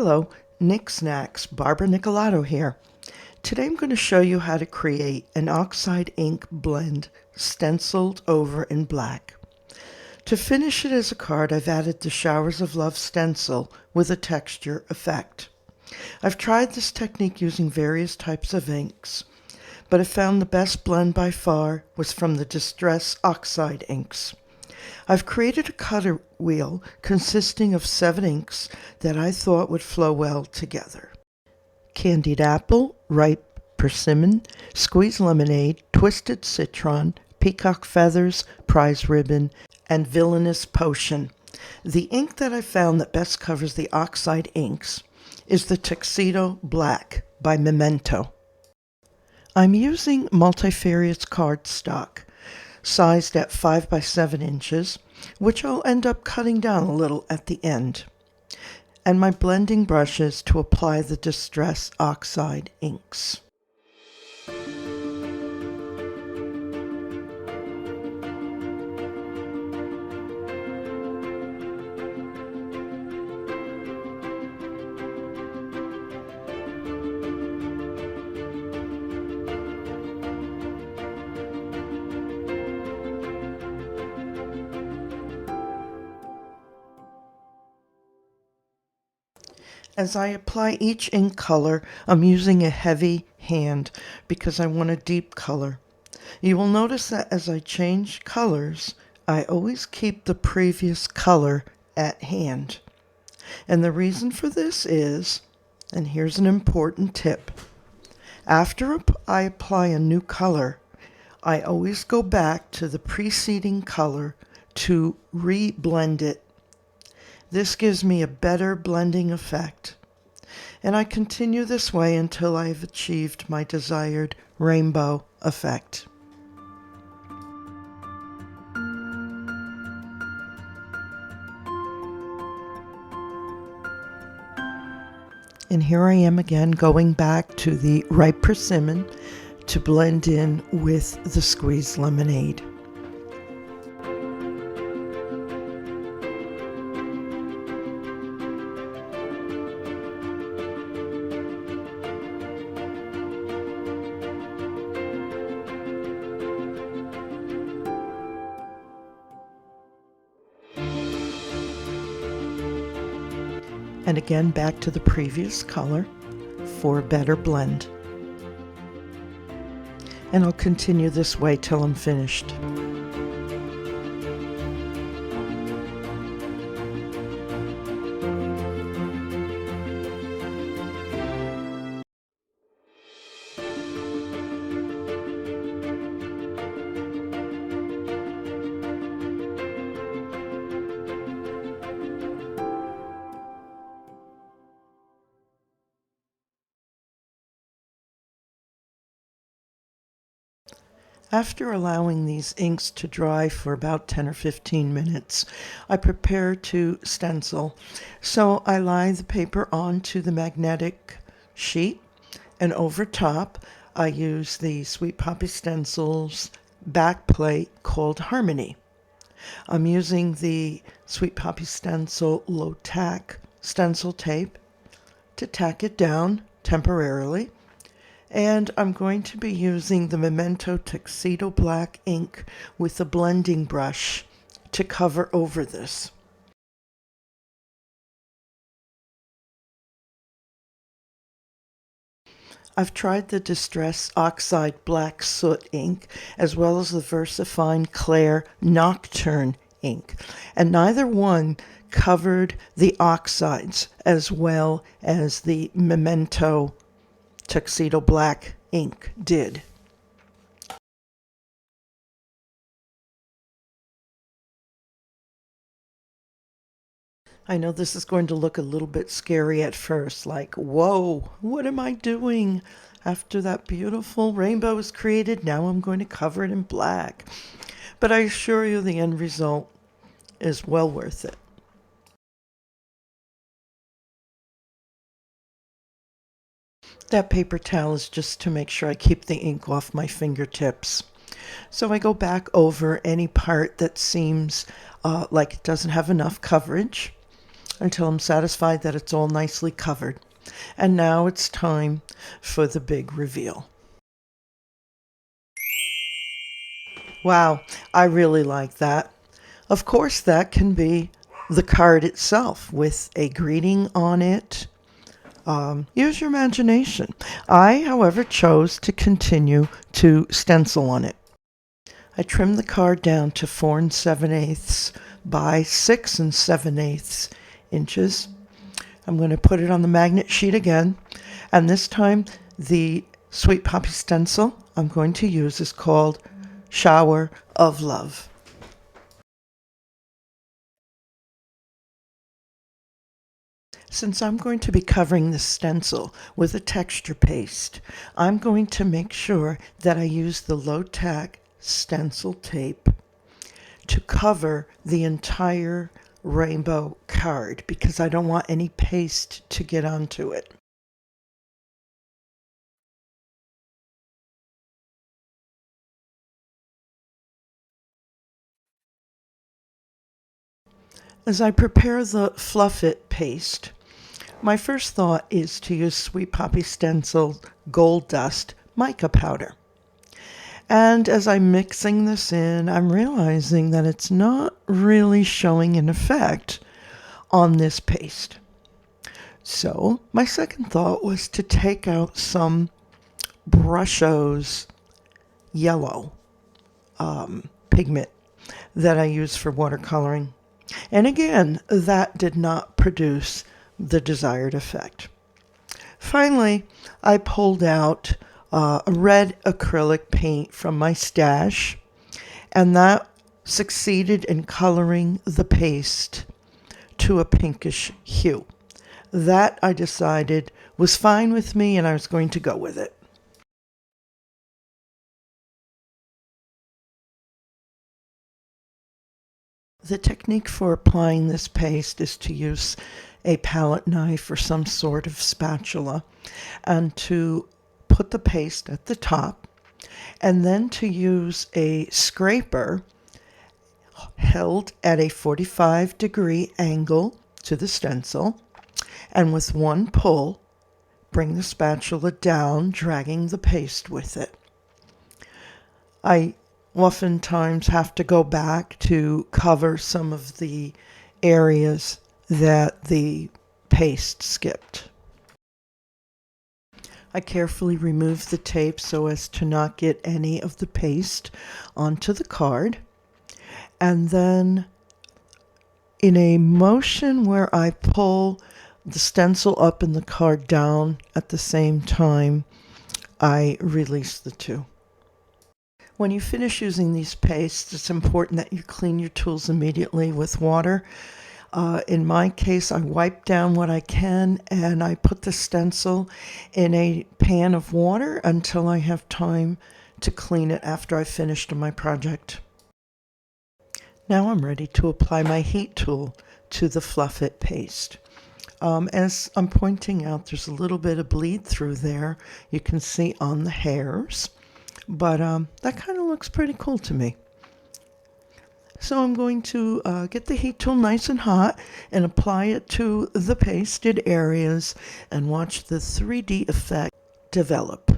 Hello, Nick Snacks, Barbara Nicolato here. Today I'm going to show you how to create an oxide ink blend stenciled over in black. To finish it as a card, I've added the Showers of Love stencil with a texture effect. I've tried this technique using various types of inks, but I found the best blend by far was from the Distress Oxide inks. I've created a cutter wheel consisting of 7 inks that I thought would flow well together. Candied apple, ripe persimmon, squeezed lemonade, twisted citron, peacock feathers, prize ribbon, and villainous potion. The ink that I found that best covers the oxide inks is the Tuxedo Black by Memento. I'm using multifarious cardstock, sized at 5 by 7 inches, which I'll end up cutting down a little at the end, and my blending brushes to apply the Distress Oxide inks. As I apply each ink color, I'm using a heavy hand because I want a deep color. You will notice that as I change colors, I always keep the previous color at hand. And the reason for this is, and here's an important tip, after I apply a new color, I always go back to the preceding color to re-blend it. This gives me a better blending effect, and I continue this way until I've achieved my desired rainbow effect. And here I am again going back to the ripe persimmon to blend in with the squeezed lemonade. And again back to the previous color for a better blend. And I'll continue this way till I'm finished. After allowing these inks to dry for about 10 or 15 minutes, I prepare to stencil. So I lie the paper onto the magnetic sheet, and over top I use the Sweet Poppy Stencils back plate called Harmony. I'm using the Sweet Poppy Stencil low tack stencil tape to tack it down temporarily. And I'm going to be using the Memento Tuxedo Black ink with a blending brush to cover over this. I've tried the Distress Oxide Black Soot ink as well as the VersaFine Clair Nocturne ink, and neither one covered the oxides as well as the Memento Tuxedo Black ink did. I know this is going to look a little bit scary at first, like, whoa, what am I doing? After that beautiful rainbow is created, now I'm going to cover it in black. But I assure you the end result is well worth it. That paper towel is just to make sure I keep the ink off my fingertips. So I go back over any part that seems like it doesn't have enough coverage. until I'm satisfied that it's all nicely covered. And now it's time for the big reveal. Wow, I really like that. Of course, that can be the card itself with a greeting on it. Use your imagination. I, however, chose to continue to stencil on it. I trimmed the card down to 4 7/8 by 6 7/8 inches. I'm going to put it on the magnet sheet again, and this time the Sweet Poppy stencil I'm going to use is called Shower of Love. Since I'm going to be covering the stencil with a texture paste, I'm going to make sure that I use the low-tack stencil tape to cover the entire rainbow card because I don't want any paste to get onto it. As I prepare the Fluff It paste, my first thought is to use Sweet Poppy Stencil Gold Dust mica powder. And as I'm mixing this in, I'm realizing that it's not really showing an effect on this paste. So my second thought was to take out some Brusho's yellow pigment that I use for watercoloring. And again, that did not produce the desired effect. Finally, I pulled out a red acrylic paint from my stash, and that succeeded in coloring the paste to a pinkish hue. That I decided was fine with me, and I was going to go with it. The technique for applying this paste is to use a palette knife or some sort of spatula and to put the paste at the top, and then to use a scraper held at a 45-degree angle to the stencil, and with one pull, bring the spatula down, dragging the paste with it. I oftentimes have to go back to cover some of the areas that the paste skipped. I carefully remove the tape so as to not get any of the paste onto the card. And then in a motion where I pull the stencil up and the card down at the same time, I release the two. When you finish using these pastes, it's important that you clean your tools immediately with water. In my case, I wipe down what I can and I put the stencil in a pan of water until I have time to clean it after I've finished my project. Now I'm ready to apply my heat tool to the Fluff It paste. As I'm pointing out, there's a little bit of bleed through there. You can see on the hairs, but that kind of looks pretty cool to me. So I'm going to get the heat tool nice and hot and apply it to the pasted areas and watch the 3D effect develop.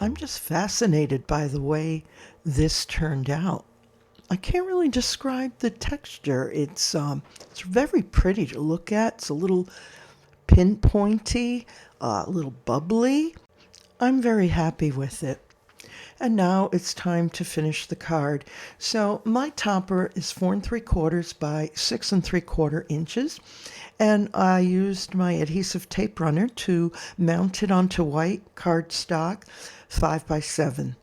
I'm just fascinated by the way this turned out. I can't really describe the texture. It's very pretty to look at. It's a little pinpointy, a little bubbly. I'm very happy with it. And now it's time to finish the card. So my topper is 4 3/4 by 6 3/4 inches. And I used my adhesive tape runner to mount it onto white cardstock 5 by 7.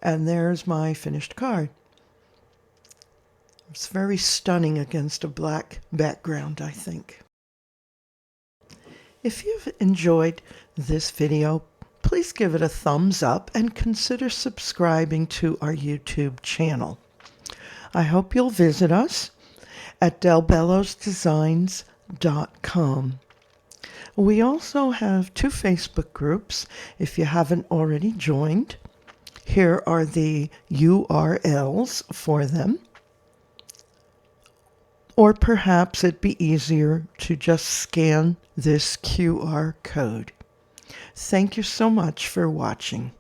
And there's my finished card. It's very stunning against a black background, I think. If you've enjoyed this video, please give it a thumbs up and consider subscribing to our YouTube channel. I hope you'll visit us at delbellosdesigns.com. We also have 2 Facebook groups if you haven't already joined. Here are the URLs for them. Or perhaps it'd be easier to just scan this QR code. Thank you so much for watching.